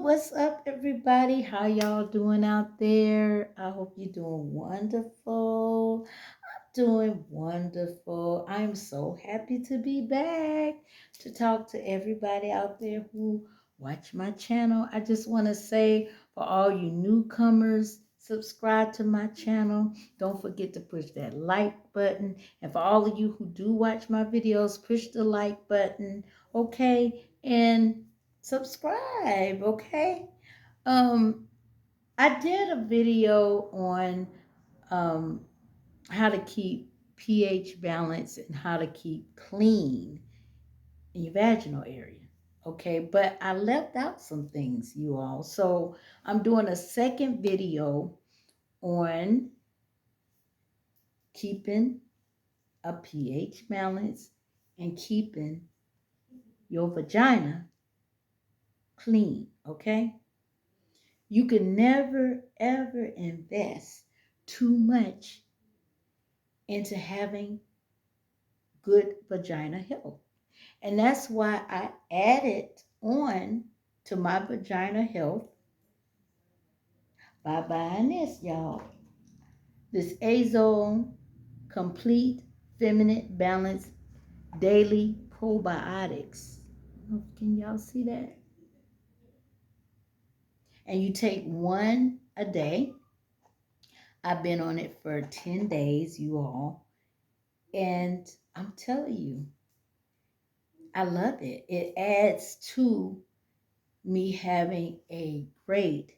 What's up, everybody? How y'all doing out there? I hope you're doing wonderful. Doing wonderful. I'm so happy to be back to talk to everybody out there who watch my channel. I just want to say for all you newcomers, subscribe to my channel. Don't forget to push that like button. And for all of you who do watch my videos, push the like button, okay? And subscribe, okay? Um, I did a video on um how to keep pH balance and how to keep clean in your vaginal area. Okay, but I left out some things, you all. So I'm doing a second video on keeping a pH balance and keeping your vagina clean. Okay, you can never ever invest too much into having good vagina health. And that's why I added on to my vagina health by buying this, y'all. This Azole Complete Feminine Balance Daily Probiotics. Can y'all see that? And you take one a day. I've been on it for 10 days, you all. And I'm telling you, I love it. It adds to me having a great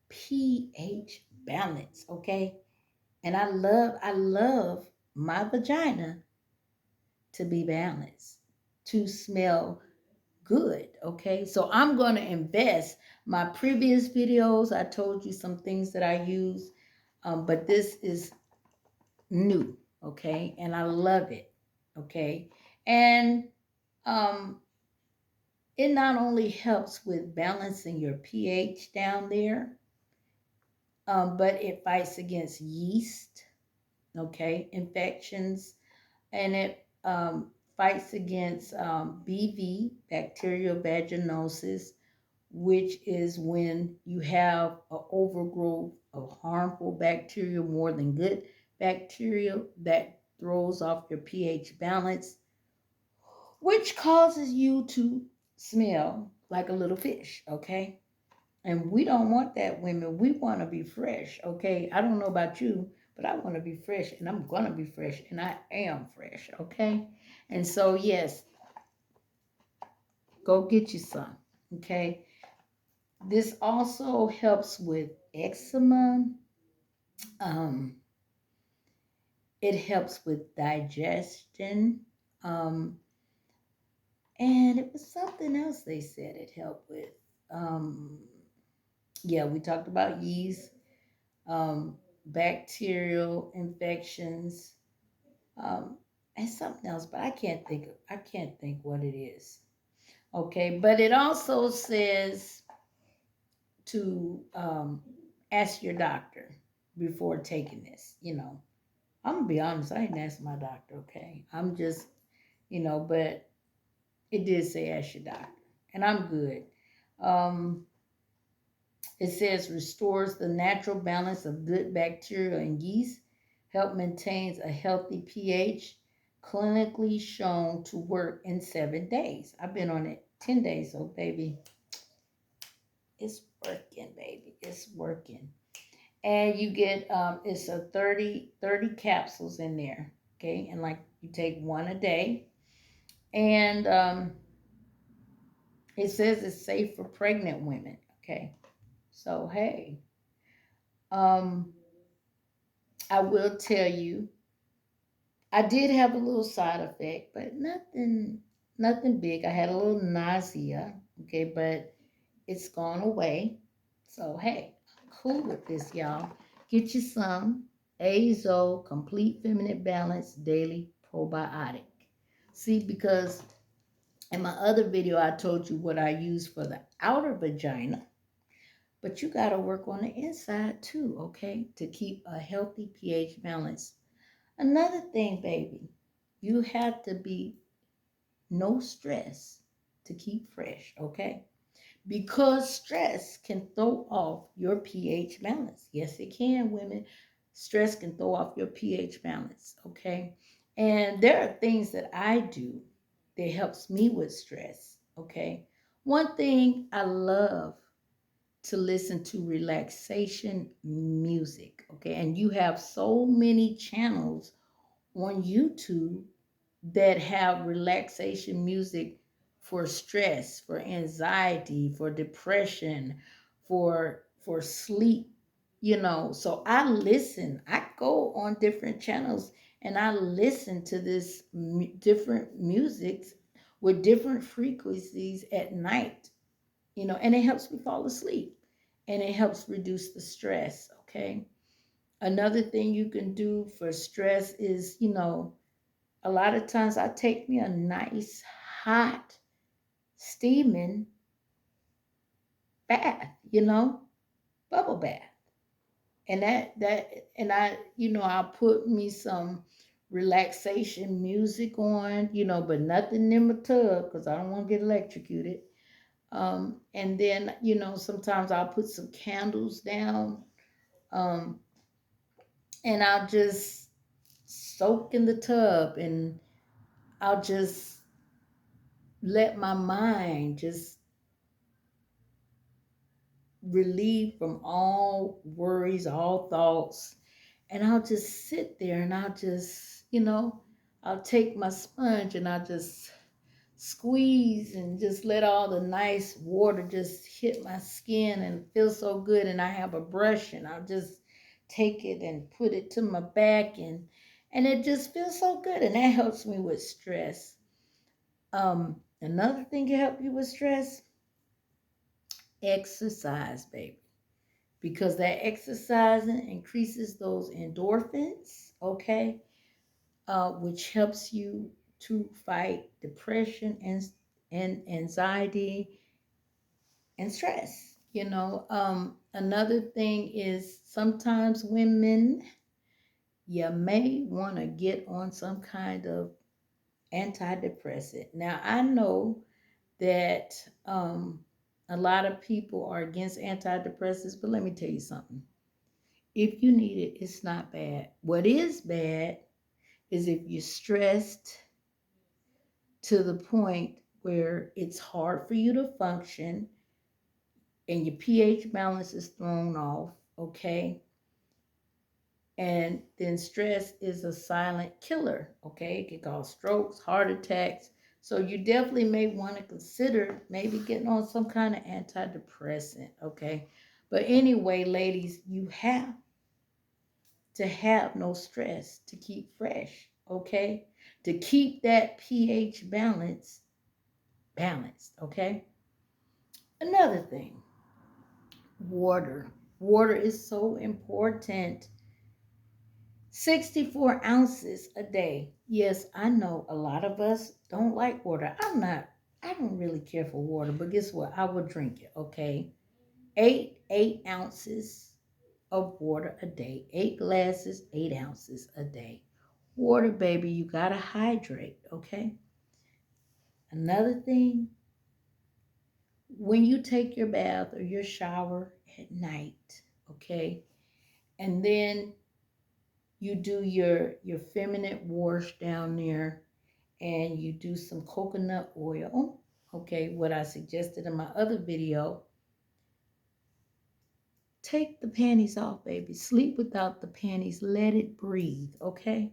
pH balance, okay? And I love my vagina to be balanced, to smell good, okay? So I'm going to invest. My previous videos, I told you some things that I use, but this is new, okay? And I love it, okay? And um, it not only helps with balancing your pH down there, but it fights against yeast, okay, infections, and it fights against BV, bacterial vaginosis, which is when you have an overgrowth of harmful bacteria more than good bacteria that throws off your pH balance, which causes you to smell like a little fish, okay? And we don't want that, women. We want to be fresh, okay? I don't know about you, but I want to be fresh, and I'm going to be fresh, and I am fresh, okay? And so, yes, go get you some, okay? This also helps with eczema. Um, it helps with digestion. Um, and it was something else they said it helped with. Um, yeah, we talked about yeast, bacterial infections, um, and something else, but I can't think what it is. Okay, but it also says to ask your doctor before taking this. I'm gonna be honest, I didn't ask my doctor. Okay, I'm just but it did say ask your doctor, and I'm good. Um, It says restores the natural balance of good bacteria and yeast, help maintains a healthy pH, clinically shown to work in 7 days. I've been on it 10 days, so baby, it's working, baby. It's working. And you get it's a 30 capsules in there. Okay, and like you take one a day. And it says it's safe for pregnant women. Okay. So hey. Um I will tell you, I did have a little side effect, but nothing big. I had a little nausea, okay, but it's gone away. So hey, I'm cool with this, y'all. Get you some Azo Complete Feminine Balance Daily Probiotic. See, because in my other video, I told you what I use for the outer vagina, but you got to work on the inside too, okay, to keep a healthy pH balance. Another thing, baby, you have to be no stress to keep fresh, okay? because stress can throw off your pH balance. Yes, it can, women. Stress can throw off your pH balance, okay? And there are things that I do that helps me with stress, okay? One thing I love to listen to relaxation music, okay? And you have so many channels on YouTube that have relaxation music for stress, for anxiety, for depression, for sleep, you know. So I listen. I go on different channels and I listen to this different musics with different frequencies at night, you know, and it helps me fall asleep and it helps reduce the stress, okay? Another thing you can do for stress is, you know, a lot of times I take me a nice hot steaming bath, you know, bubble bath. And I'll put me some relaxation music on, you know, but nothing in my tub because I don't want to get electrocuted. And then, you know, sometimes I'll put some candles down, um, and I'll just soak in the tub and I'll just let my mind just relieved from all worries, all thoughts. And I'll just sit there and I'll just, you know, I'll take my sponge and I'll just squeeze and just let all the nice water just hit my skin and feel so good. And I have a brush and I'll just take it and put it to my back and it just feels so good. And that helps me with stress. Another thing to help you with stress, exercise, baby, because that exercising increases those endorphins, okay, which helps you to fight depression and anxiety and stress. You know, another thing is sometimes women, you may want to get on some kind of antidepressant. Now, I know that a lot of people are against antidepressants, but let me tell you something. If you need it, it's not bad. What is bad is if you're stressed to the point where it's hard for you to function and your pH balance is thrown off, okay? And then stress is a silent killer, okay? It can cause strokes, heart attacks. So you definitely may want to consider maybe getting on some kind of antidepressant, okay? But anyway, ladies, you have to have no stress, to keep fresh, okay? To keep that pH balanced, okay? Another thing, water. Water is so important. 64 ounces a day. Yes, I know a lot of us don't like water. I don't really care for water, but guess what? I will drink it, okay? Eight ounces of water a day. 8 glasses, 8 ounces a day. Water, baby, you gotta hydrate, okay? Another thing, when you take your bath or your shower at night, okay, and then you do your feminine wash down there and you do some coconut oil, okay, what I suggested in my other video, take the panties off, baby. Sleep without the panties. Let it breathe, okay?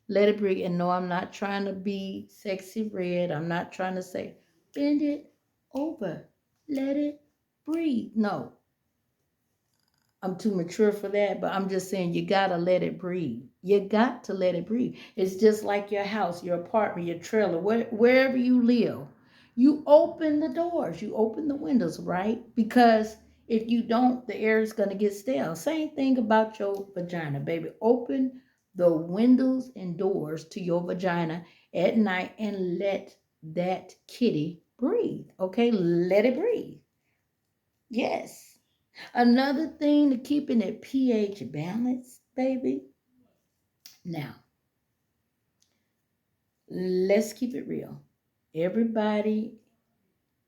Let it breathe. And no, I'm not trying to be sexy red. I'm not trying to say, bend it over. Let it breathe. No, I'm too mature for that, but I'm just saying you gotta let it breathe. You got to let it breathe. It's just like your house, your apartment, your trailer, wherever you live. You open the doors, you open the windows, right? Because if you don't, the air is gonna get stale. Same thing about your vagina, baby. Open the windows and doors to your vagina at night and let that kitty breathe. Okay, let it breathe. Yes. Another thing to keeping it pH balanced, baby. Now, let's keep it real. Everybody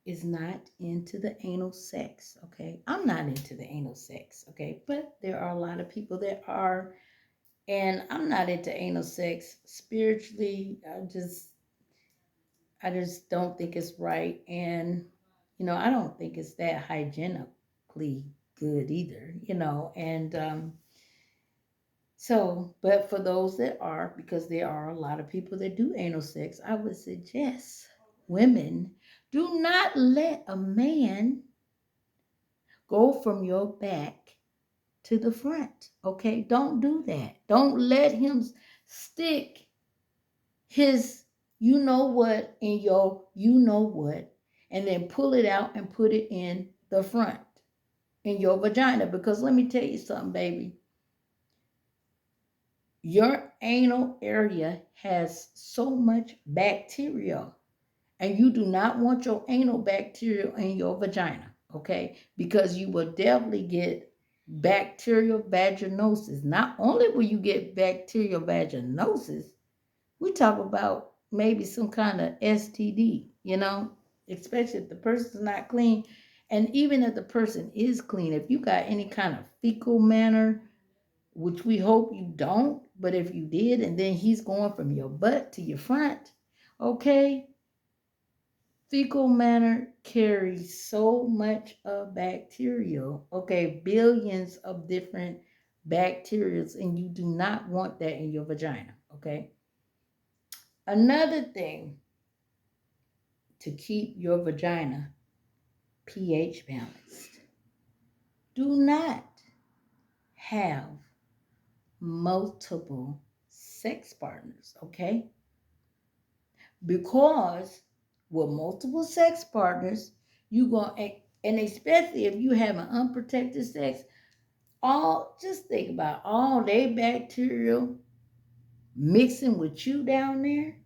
is not into the anal sex, okay? I'm not into the anal sex, okay? But there are a lot of people that are, and I'm not into anal sex spiritually. I just don't think it's right, and I don't think it's that hygienically good either, and so, but for those that are, because there are a lot of people that do anal sex, I would suggest women, do not let a man go from your back to the front. Okay? Don't do that. Don't let him stick his you know what in your you know what and then pull it out and put it in the front in your vagina. Because let me tell you something, baby. Your anal area has so much bacteria, and you do not want your anal bacteria in your vagina, okay? Because you will definitely get bacterial vaginosis. Not only will you get bacterial vaginosis, we talk about maybe some kind of STD, especially if the person's not clean. And even if the person is clean, if you got any kind of fecal matter, which we hope you don't, but if you did, and then he's going from your butt to your front, okay? Fecal matter carries so much of bacteria, okay? Billions of different bacteria, and you do not want that in your vagina, okay? Another thing to keep your vagina pH balanced, do not have multiple sex partners, okay? Because with multiple sex partners, you going and especially if you have an unprotected sex, all just think about all they bacterial mixing with you down there.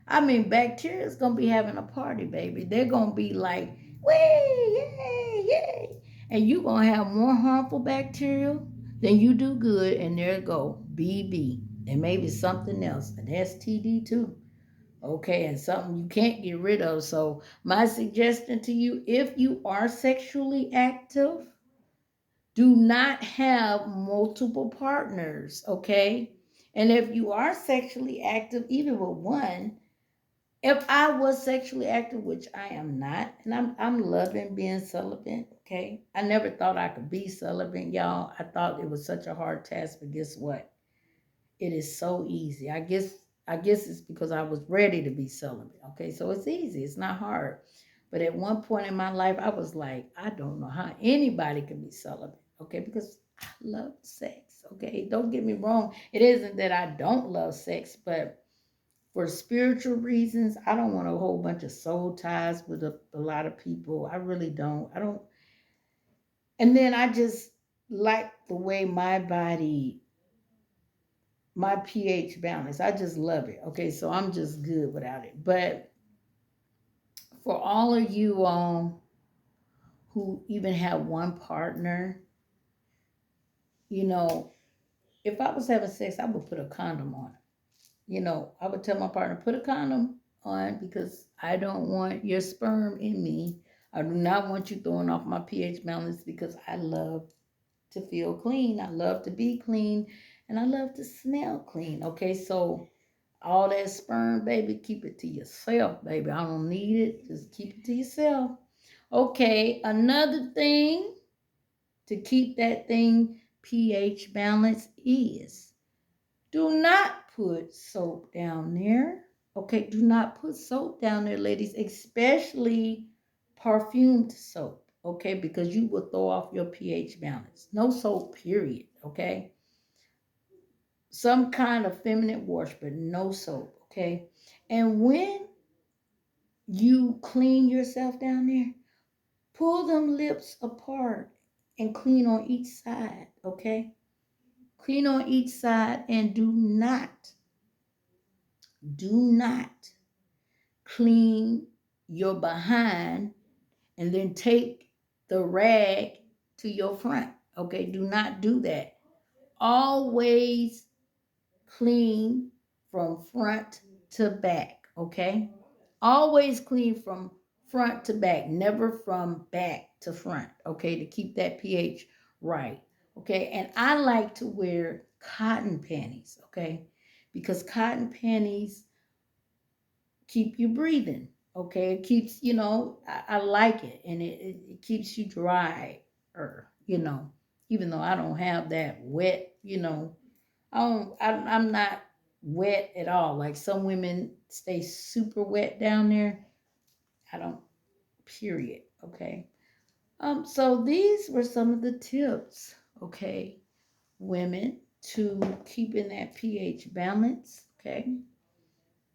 I mean, bacteria is gonna be having a party, baby. They're gonna be like, "Wee, yay, yay," and you gonna have more harmful bacteria than you do good. And there go BB, and maybe something else, an STD too. Okay, and something you can't get rid of. So my suggestion to you, if you are sexually active, do not have multiple partners, okay? And if you are sexually active, even with one, if I was sexually active, which I am not, and I'm loving being celibate, okay? I never thought I could be celibate, y'all. I thought it was such a hard task, but guess what? It is so easy. I guess it's because I was ready to be celibate. Okay, so it's easy. It's not hard. But at one point in my life, I was like, I don't know how anybody can be celibate. Okay, because I love sex. Okay, don't get me wrong. It isn't that I don't love sex, but for spiritual reasons, I don't want a whole bunch of soul ties with a lot of people. I really don't. I don't. And then I just like the way my pH balance. I just love it. Okay, so I'm just good without it. But for all of you who even have one partner, you know, if I was having sex, I would put a condom on. I would tell my partner, put a condom on because I don't want your sperm in me. I do not want you throwing off my pH balance because I love to feel clean. I love to be clean and I love to smell clean. Okay, so all that sperm, baby, keep it to yourself, baby. I don't need it. Just keep it to yourself. Okay, another thing to keep that thing pH balance is do not put soap down there. Okay, do not put soap down there, ladies, especially perfumed soap. Okay, because you will throw off your pH balance. No soap, period. Okay, some kind of feminine wash, but no soap. Okay, and when you clean yourself down there, pull them lips apart and clean on each side. Okay, clean on each side and do not clean your behind and then take the rag to your front. Okay, do not do that. Always clean from front to back. Okay, always clean from front to back, never from back to front, okay, to keep that pH right, okay. And I like to wear cotton panties, okay, because cotton panties keep you breathing, okay. It keeps, I like it, and it keeps you dry, even though I don't have that wet, I'm not wet at all. Like some women stay super wet down there. I don't, period. Okay. So these were some of the tips, okay, women, to keeping that pH balance, okay,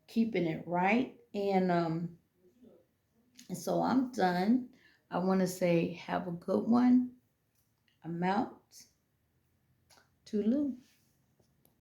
keeping it right. And so I'm done. I want to say have a good one. I'm out. Toodaloo.